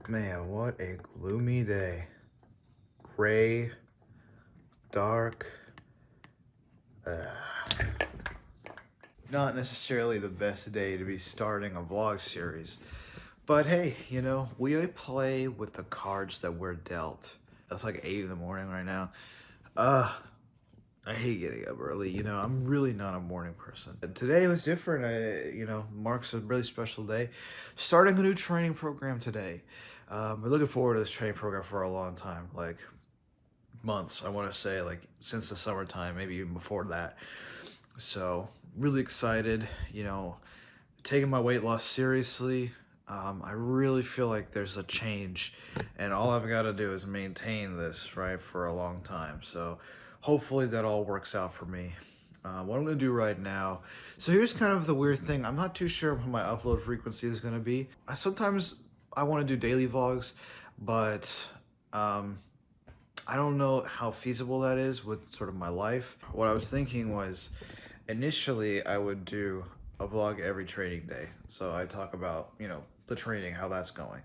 Man, what a gloomy day. Gray, dark. Not necessarily the best day to be starting a vlog series. But hey, you know, we play with the cards that we're dealt. That's like 8 in the morning right now. I hate getting up early, you know, I'm really not a morning person. And today was different, marks a really special day. Starting a new training program today. We're looking forward to this training program for a long time, like months, I want to say, like since the summertime, maybe even before that. So really excited, you know, taking my weight loss seriously. I really feel like there's a change, and all I've got to do is maintain this, right, for a long time. So hopefully that all works out for me. What I'm going to do right now, so here's kind of the weird thing. I'm not too sure what my upload frequency is going to be. Sometimes I want to do daily vlogs, but I don't know how feasible that is with sort of my life. What I was thinking was, initially I would do a vlog every training day. So I talk about, you know, the training, how that's going.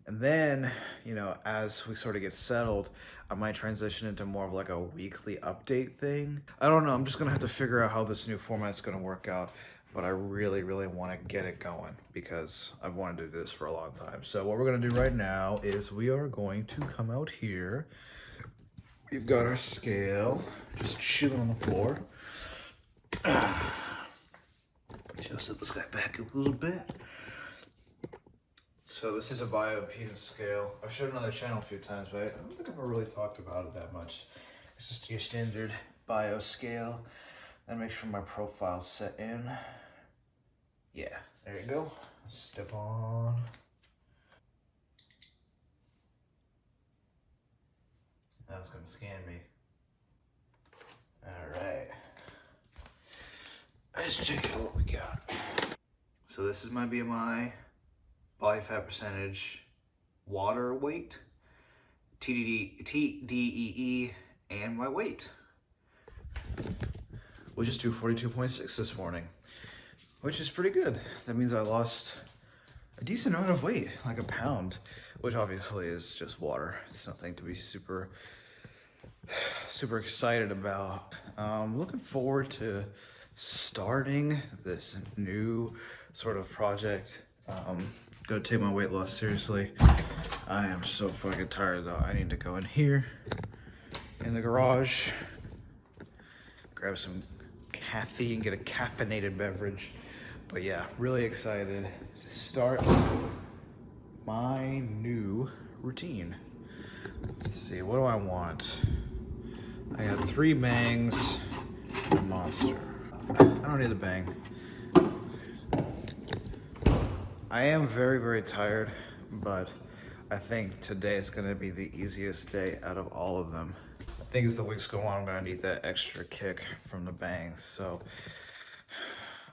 And then, you know, as we sort of get settled, I might transition into more of like a weekly update thing. I don't know, I'm just gonna have to figure out how this new format's gonna work out, but I really, really wanna get it going because I've wanted to do this for a long time. So what we're gonna do right now is we are going to come out here. We've got our scale, just chilling on the floor. Just set this guy back a little bit. So this is a bioimpedance scale. I've showed it on the channel a few times, but I don't think I've ever really talked about it that much. It's just your standard bio scale. And make sure my profile's set in. Yeah, there you go. Step on. Now it's gonna scan me. All right. Let's check out what we got. So this is my BMI, body fat percentage, water weight, TDEE, and my weight, which is 242.6 this morning, which is pretty good. That means I lost a decent amount of weight, like a pound, which obviously is just water. It's nothing to be super excited about. Looking forward to starting this new sort of project. Gonna take my weight loss seriously. I am so fucking tired though. I need to go in here in the garage, grab some caffeine, get a caffeinated beverage. But yeah, really excited to start my new routine. Let's see, what do I want? I got 3 bangs and a monster. I don't need the bang. I am very, very tired, but I think today is gonna be the easiest day out of all of them. I think as the weeks go on, I'm gonna need that extra kick from the bangs. So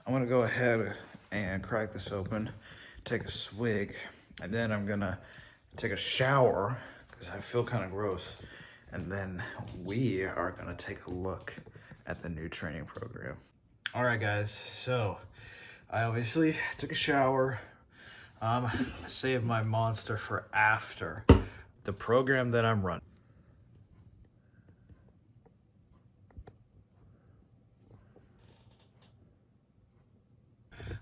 I'm gonna go ahead and crack this open, take a swig, and then I'm gonna take a shower because I feel kind of gross. And then we are gonna take a look at the new training program. All right, guys, so I obviously took a shower. Saved my monster for after the program that I'm running.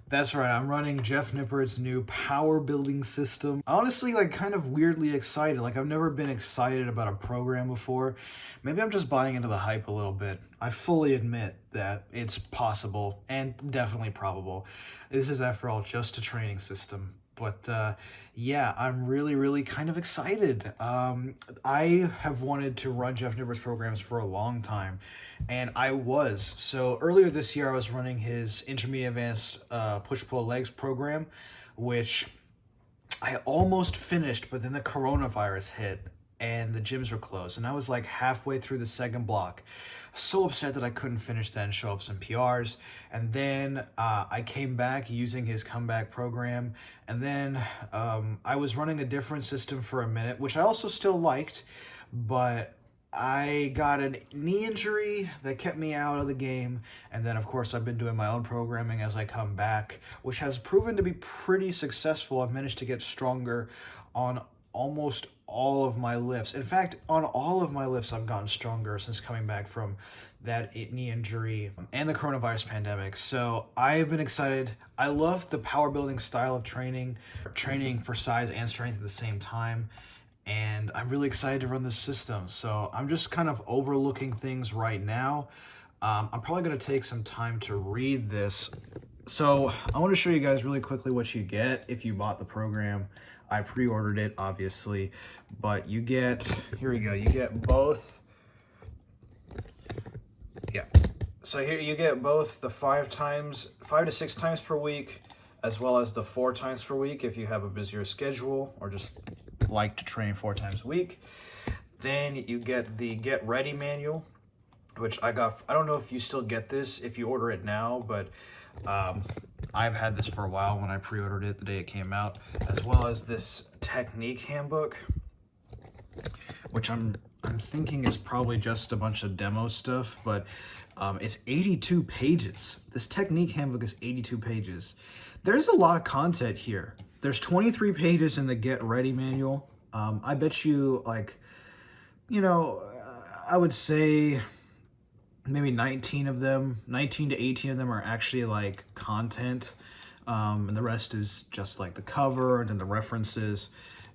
That's right, I'm running Jeff Nippard's new power building system. Honestly, like kind of weirdly excited. Like I've never been excited about a program before. Maybe I'm just buying into the hype a little bit. I fully admit that it's possible and definitely probable. This is, after all, just a training system. But yeah, I'm really kind of excited. I have wanted to run Jeff Nippard's programs for a long time, and I was. So earlier this year, I was running his intermediate advanced push-pull legs program, which I almost finished, but then the coronavirus hit and the gyms were closed. And I was like halfway through the second block. So upset that I couldn't finish that and show off some PRs. And then I came back using his comeback program. And then I was running a different system for a minute, which I also still liked, but I got a knee injury that kept me out of the game. And then, of course, I've been doing my own programming as I come back, which has proven to be pretty successful. I've managed to get stronger on almost all of my lifts. In fact, on all of my lifts, I've gotten stronger since coming back from that knee injury and the coronavirus pandemic. So I've been excited. I love the power building style of training for size and strength at the same time. And I'm really excited to run this system. So I'm just kind of overlooking things right now. I'm probably going to take some time to read this. So I want to show you guys really quickly what you get if you bought the program. I pre-ordered it, obviously, but you get, here we go, you get both. Yeah. So here you get both the 5 to 6 times per week, as well as the 4 times per week if you have a busier schedule or just like to train 4 times a week. Then you get the Get Ready manual, which I got. I don't know if you still get this if you order it now, but I've had this for a while when I pre-ordered it the day it came out, as well as this technique handbook, which I'm thinking is probably just a bunch of demo stuff, but it's 82 pages. This technique handbook is 82 pages. There's a lot of content here. There's 23 pages in the Get Ready manual. I bet you, like, you know, I would say maybe 19 to 18 of them are actually like content. And the rest is just like the cover and then the references.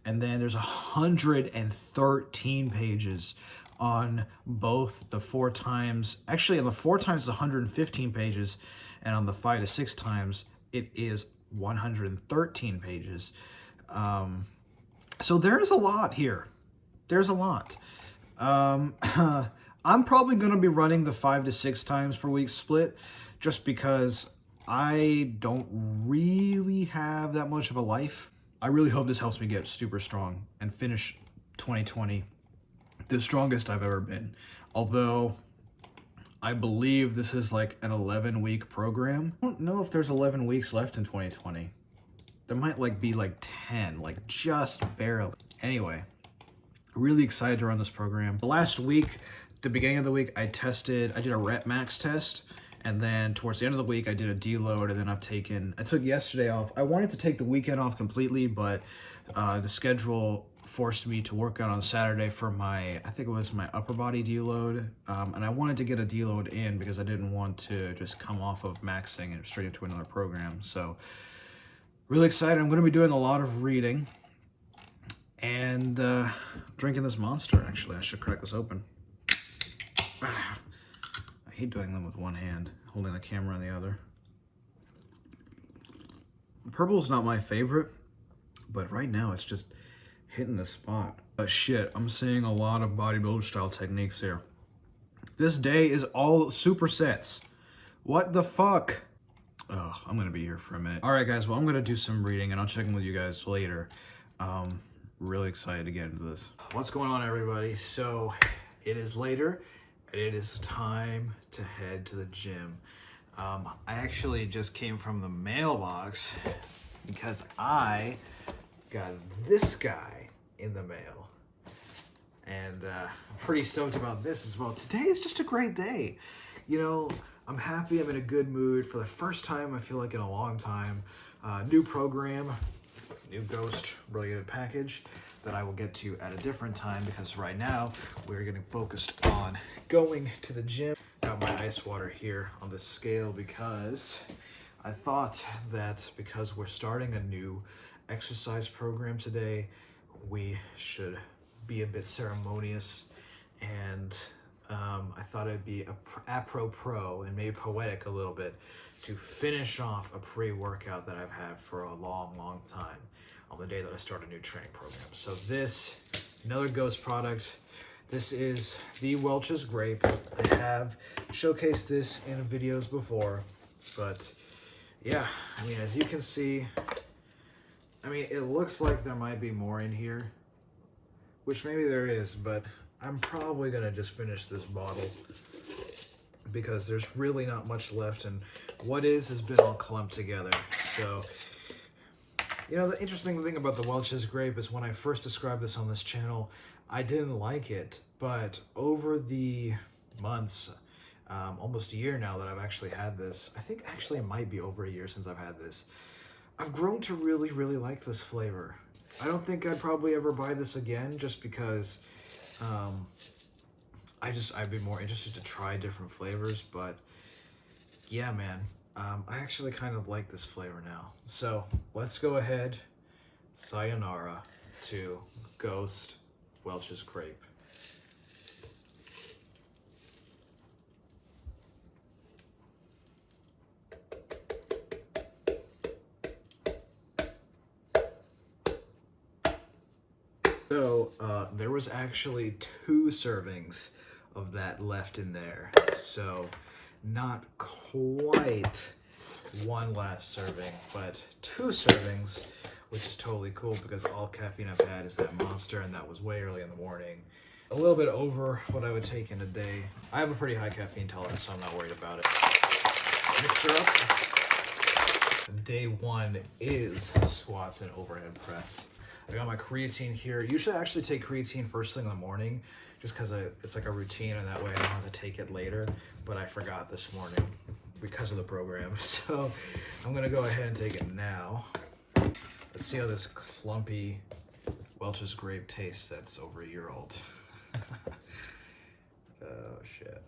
And then there's 113 pages on both the 4 times. Actually, on the 4 times is 115 pages. And on the 5 to 6 times, it is 113 pages. So there's a lot here. There's a lot. I'm probably going to be running the 5 to 6 times per week split just because I don't really have that much of a life. I really hope this helps me get super strong and finish 2020 the strongest I've ever been. Although I believe this is like an 11-week program. I don't know if there's 11 weeks left in 2020. There might be 10, like just barely. Anyway, really excited to run this program. Last week, the beginning of the week, I did a rep max test, and then towards the end of the week, I did a deload, and then I took yesterday off. I wanted to take the weekend off completely, but the schedule forced me to work out on Saturday for I think it was my upper body deload, and I wanted to get a deload in because I didn't want to just come off of maxing and straight into another program. So really excited. I'm going to be doing a lot of reading and drinking this Monster, actually. I should crack this open. I hate doing them with one hand, holding the camera on the other. Purple's not my favorite, but right now it's just hitting the spot. But shit, I'm seeing a lot of bodybuilder style techniques here. This day is all supersets. What the fuck? Oh, I'm gonna be here for a minute. All right, guys, well, I'm gonna do some reading and I'll check in with you guys later. Really excited to get into this. What's going on, everybody? So it is later and it is time to head to the gym. I actually just came from the mailbox because I got this guy in the mail. And I'm pretty stoked about this as well. Today is just a great day. You know, I'm happy, I'm in a good mood for the first time, I feel like, in a long time. New program, new Ghost Brilliant package that I will get to at a different time because right now we're getting focused on going to the gym. Got my ice water here on the scale because I thought that because we're starting a new exercise program today, we should be a bit ceremonious, and I thought it'd be apropos and maybe poetic a little bit to finish off a pre-workout that I've had for a long time on the day that I start a new training program. So this, another Ghost product. This is the Welch's Grape. I have showcased this in videos before, but yeah, I mean, as you can see, I mean, it looks like there might be more in here, which maybe there is, but I'm probably gonna just finish this bottle because there's really not much left, and what has been all clumped together. So, you know, the interesting thing about the Welch's Grape is when I first described this on this channel, I didn't like it, but over the months, almost a year now that I've actually had this, I think actually it might be over a year since I've had this, I've grown to really like this flavor. I don't think I'd probably ever buy this again, just because I'd be more interested to try different flavors. But yeah, man, I actually kind of like this flavor now. So let's go ahead, sayonara to Ghost Welch's Grape. So there was actually 2 servings of that left in there. So not quite one last serving, but 2 servings, which is totally cool because all caffeine I've had is that Monster, and that was way early in the morning. A little bit over what I would take in a day. I have a pretty high caffeine tolerance, so I'm not worried about it. Let's mix her up. Day 1 is squats and overhead press. I got my creatine here. Usually I actually take creatine first thing in the morning just because it's like a routine, and that way I don't have to take it later. But I forgot this morning because of the program. So I'm going to go ahead and take it now. Let's see how this clumpy Welch's Grape tastes that's over a year old. Oh, shit.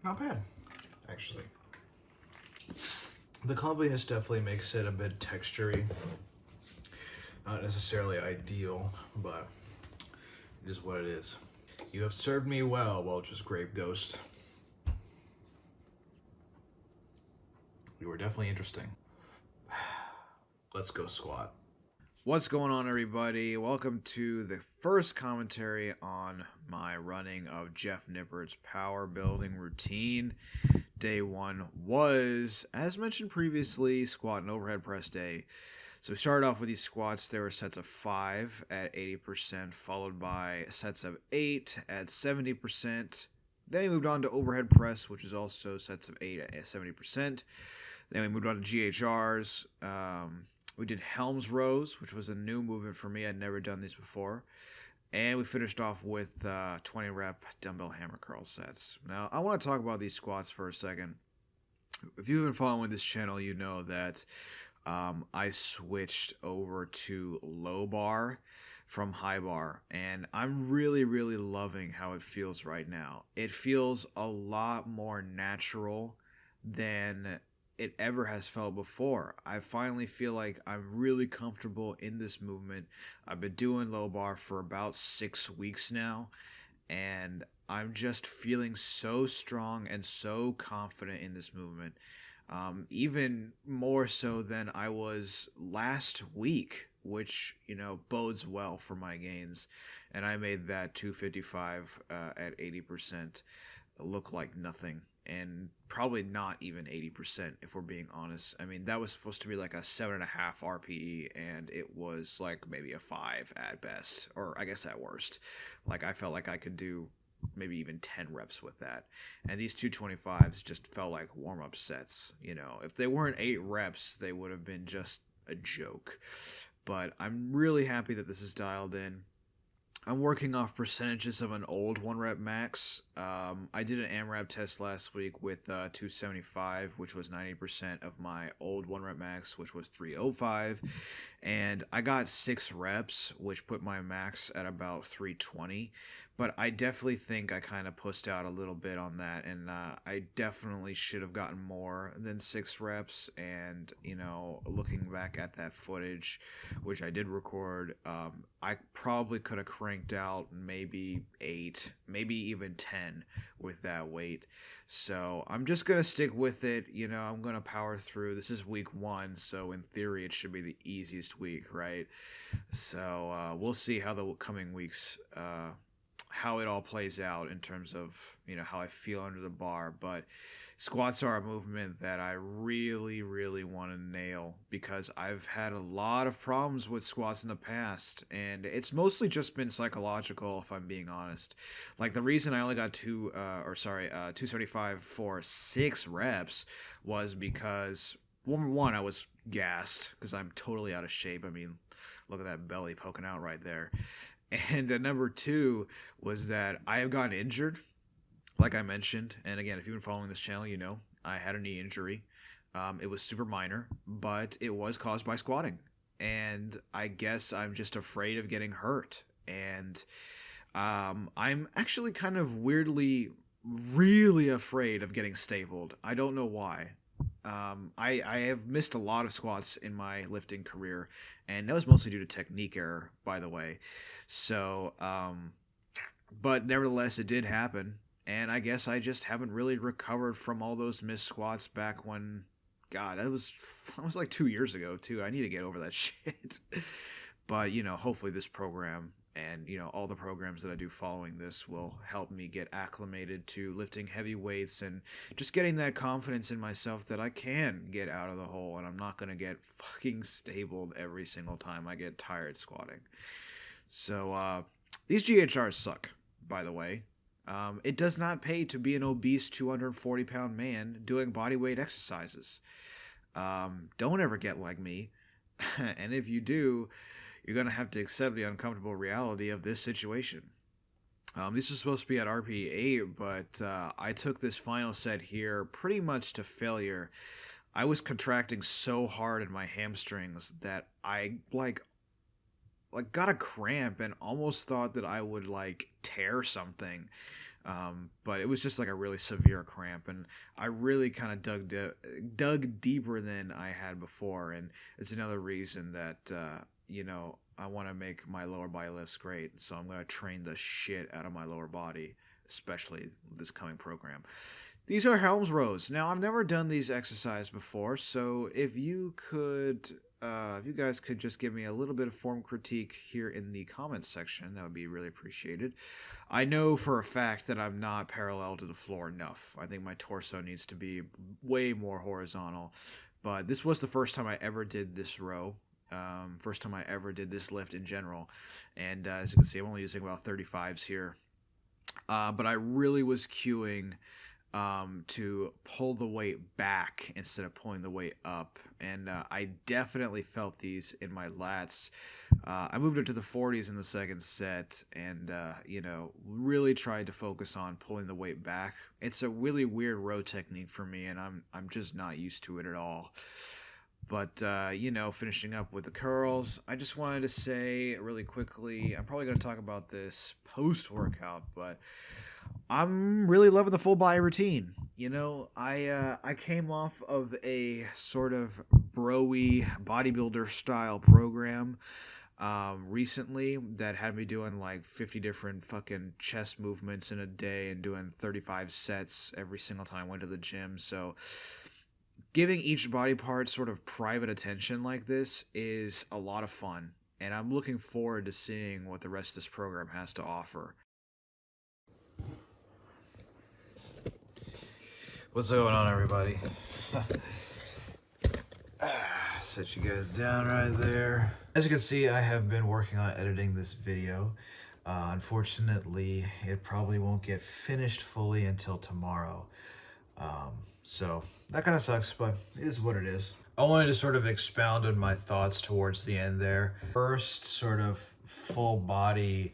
Not bad, actually. The clumpiness definitely makes it a bit textury. Not necessarily ideal, but it is what it is. You have served me well, Welch's Grape Ghost. You were definitely interesting. Let's go squat. What's going on, everybody? Welcome to the first commentary on my running of Jeff Nippard's power building routine. Day 1 was, as mentioned previously, squat and overhead press day. So we started off with these squats. There were sets of 5 at 80%, followed by sets of 8 at 70%. Then we moved on to overhead press, which is also sets of 8 at 70%. Then we moved on to GHRs. We did Helms rows, which was a new movement for me. I'd never done these before. And we finished off with 20 rep dumbbell hammer curl sets. Now, I want to talk about these squats for a second. If you've been following this channel, you know that I switched over to low bar from high bar, and I'm really loving how it feels right now. It feels a lot more natural than it ever has felt before. I finally feel like I'm really comfortable in this movement. I've been doing low bar for about 6 weeks now, and I'm just feeling so strong and so confident in this movement. Even more so than I was last week, which, bodes well for my gains. And I made that 255 at 80% look like nothing. And probably not even 80%, if we're being honest. I mean, that was supposed to be like a 7.5 RPE, and it was like maybe a 5 at best, or I guess at worst. Like, I felt like I could do maybe even 10 reps with that. And these 225s just felt like warm-up sets. If they weren't 8 reps, they would have been just a joke. But I'm really happy that this is dialed in. I'm working off percentages of an old 1-rep max. I did an AMRAP test last week with 275, which was 90% of my old 1-rep max, which was 305. And I got 6 reps, which put my max at about 320. But I definitely think I kind of pushed out a little bit on that, and I definitely should have gotten more than 6 reps. And, looking back at that footage, which I did record, I probably could have cranked out maybe 8, maybe even 10 with that weight. So I'm just going to stick with it. I'm going to power through. This is week 1, so in theory it should be the easiest week, right? So we'll see how the coming weeks how it all plays out in terms of how I feel under the bar. But squats are a movement that I really want to nail, because I've had a lot of problems with squats in the past, and it's mostly just been psychological, if I'm being honest. Like, the reason I only got 275 for 6 reps was because, one, I was gassed because I'm totally out of shape. I mean, look at that belly poking out right there. And number two was that I have gotten injured, like I mentioned. And again, if you've been following this channel, you know I had a knee injury. It was super minor, but it was caused by squatting. And I guess I'm just afraid of getting hurt. And I'm actually kind of weirdly, really afraid of getting stapled. I don't know why. I have missed a lot of squats in my lifting career, and that was mostly due to technique error, by the way. So, but nevertheless, it did happen, and I guess I just haven't really recovered from all those missed squats back when, God, that was like 2 years ago too. I need to get over that shit. But hopefully this program and all the programs that I do following this will help me get acclimated to lifting heavy weights and just getting that confidence in myself that I can get out of the hole and I'm not going to get fucking stapled every single time I get tired squatting. So these GHRs suck, by the way. It does not pay to be an obese 240-pound man doing bodyweight exercises. Don't ever get like me. And if you do, you're going to have to accept the uncomfortable reality of this situation. This is supposed to be at RP8, but I took this final set here pretty much to failure. I was contracting so hard in my hamstrings that I got a cramp and almost thought that I would tear something. But it was just a really severe cramp, and I really kind of dug deeper than I had before, and it's another reason that I want to make my lower body lifts great. So I'm going to train the shit out of my lower body, especially this coming program. These are Helms rows. Now, I've never done these exercises before, so if you guys could just give me a little bit of form critique here in the comments section, that would be really appreciated. I know for a fact that I'm not parallel to the floor enough. I think my torso needs to be way more horizontal, but this was the first time I ever did this row. First time I ever did this lift in general, and as you can see, I'm only using about 35s here, but I really was cueing to pull the weight back instead of pulling the weight up, and I definitely felt these in my lats. I moved up to the 40s in the second set, and really tried to focus on pulling the weight back. It's a really weird row technique for me, and I'm just not used to it at all. But, finishing up with the curls, I just wanted to say really quickly, I'm probably going to talk about this post-workout, but I'm really loving the full body routine. I came off of a sort of bro-y bodybuilder style program recently that had me doing 50 different fucking chest movements in a day and doing 35 sets every single time I went to the gym. So giving each body part sort of private attention like this is a lot of fun, and I'm looking forward to seeing what the rest of this program has to offer. What's going on, everybody? Set you guys down right there. As you can see, I have been working on editing this video. Unfortunately, it probably won't get finished fully until tomorrow. So that kind of sucks, but it is what it is. I wanted to sort of expound on my thoughts towards the end there. First sort of full body,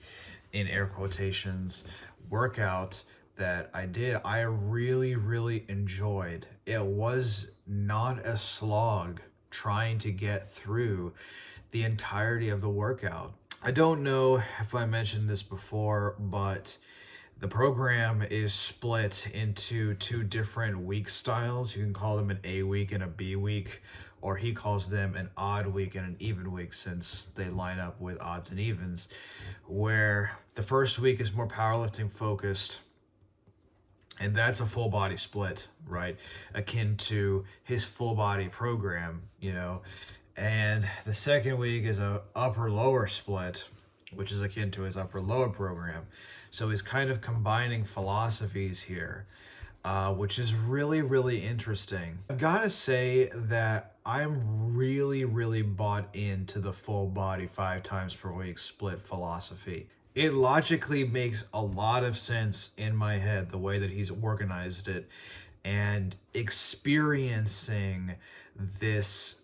in air quotations, workout that I did, I really, really enjoyed. It was not a slog trying to get through the entirety of the workout. I don't know if I mentioned this before, but the program is split into two different week styles. You can call them an A week and a B week, or he calls them an odd week and an even week, since they line up with odds and evens, where the first week is more powerlifting focused, and that's a full body split, right? Akin to his full body program, and the second week is a upper lower split, which is akin to his upper lower program. So he's kind of combining philosophies here, which is really, really interesting. I've got to say that I'm really, really bought into the full body 5 times per week split philosophy. It logically makes a lot of sense in my head, the way that he's organized it, and experiencing this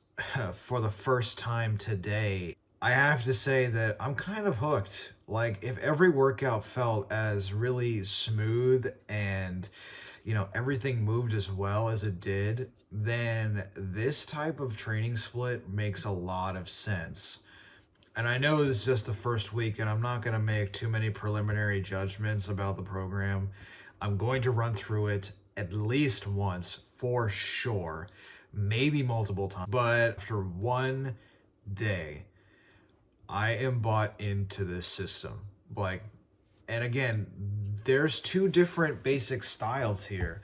for the first time today. I have to say that I'm kind of hooked. Like, if every workout felt as really smooth and, you know, everything moved as well as it did, then this type of training split makes a lot of sense. And I know this is just the first week, and I'm not going to make too many preliminary judgments about the program. I'm going to run through it at least once for sure, maybe multiple times. But after one day, I am bought into this system. Like, and again, there's two different basic styles here,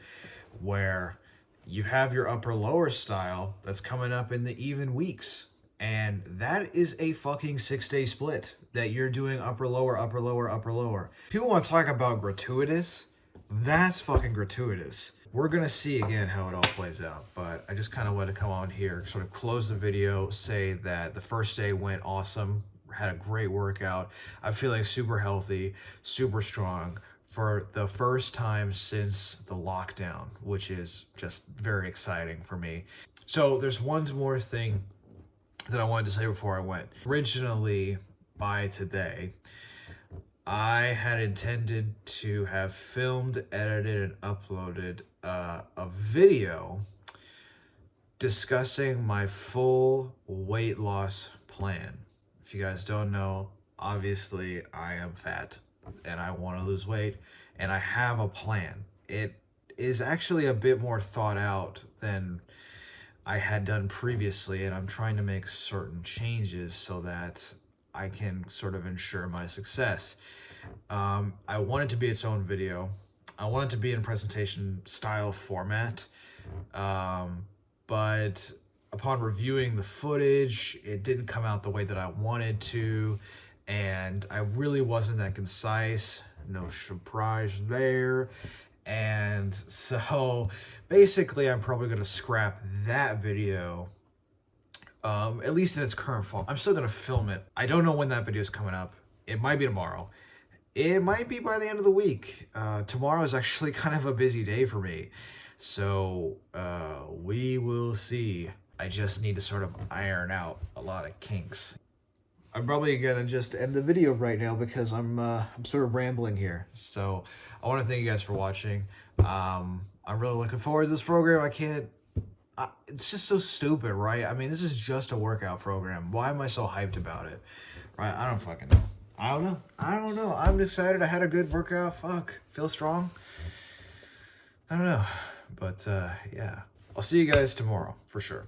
where you have your upper lower style that's coming up in the even weeks. And that is a fucking 6-day split that you're doing upper lower, upper lower, upper lower. People want to talk about gratuitous. That's fucking gratuitous. We're going to see again how it all plays out. But I just kind of wanted to come on here, sort of close the video, say that the first day went awesome. Had a great workout. I'm feeling super healthy, super strong for the first time since the lockdown, which is just very exciting for me. So there's one more thing that I wanted to say before I went. Originally, by today, I had intended to have filmed, edited, and uploaded a video discussing my full weight loss plan. If you guys don't know, obviously I am fat and I want to lose weight, and I have a plan. It is actually a bit more thought out than I had done previously, and I'm trying to make certain changes so that I can sort of ensure my success. I want it to be its own video. I want it to be in presentation style format, but upon reviewing the footage, it didn't come out the way that I wanted to, and I really wasn't that concise. No surprise there. And so basically I'm probably going to scrap that video, at least in its current form. I'm still going to film it. I don't know when that video is coming up. It might be tomorrow. It might be by the end of the week. Tomorrow is actually kind of a busy day for me. So we will see. I just need to sort of iron out a lot of kinks. I'm probably gonna just end the video right now because I'm sort of rambling here. So I want to thank you guys for watching. I'm really looking forward to this program. It's just so stupid, right? I mean, this is just a workout program. Why am I so hyped about it? Right? I don't fucking know. I don't know. I'm excited. I had a good workout. Fuck. Feel strong. I don't know. But yeah. I'll see you guys tomorrow for sure.